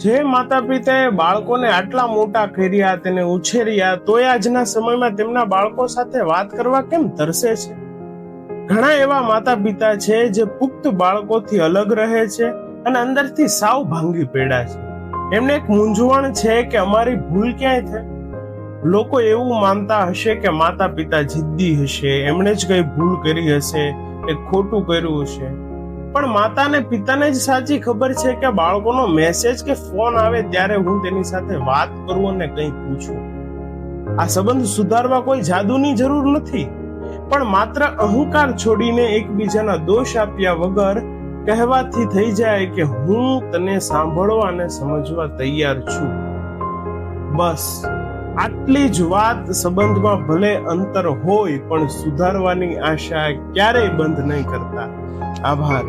જે માતા પિતાએ બાળકોને આટલા મોટા કર્યા, તેને ઉછેર્યા, તોય આજના સમયમાં તેમના બાળકો સાથે વાત કરવા કેમ તરસે છે? ઘણા એવા માતા પિતા છે જે પુખ્ત બાળકોથી અલગ રહે છે અને અંદરથી સાવ ભાંગી પડ્યા છે. એમને એક મૂંઝવણ છે કે અમારી ભૂલ ક્યાંય થઈ. લોકો એવું માનતા હશે કે માતા પિતા જિદ્દી હશે, એમણે જ કઈ ભૂલ કરી હશે, કે ખોટું કર્યું હશે. પણ માતા ને પિતાને જ સાચી ખબર છે કે બાળકોનો મેસેજ કે ફોન આવે ત્યારે હું તેની સાથે વાત કરું અને કંઈ પૂછું. આ સંબંધ સુધારવા કોઈ જાદુની જરૂર નથી, પણ માત્ર અહંકાર છોડીને એકબીજાના દોષ આપ્યા વગર કહેવાથી થઈ જાય કે હું તને સાંભળવા અને સમજવા તૈયાર છું. બસ આટલી જ વાત સંબંધમાં ભલે અંતર હોય પણ સુધારવાની આશા ક્યારેય બંધ નહીં કરતા. આભાર.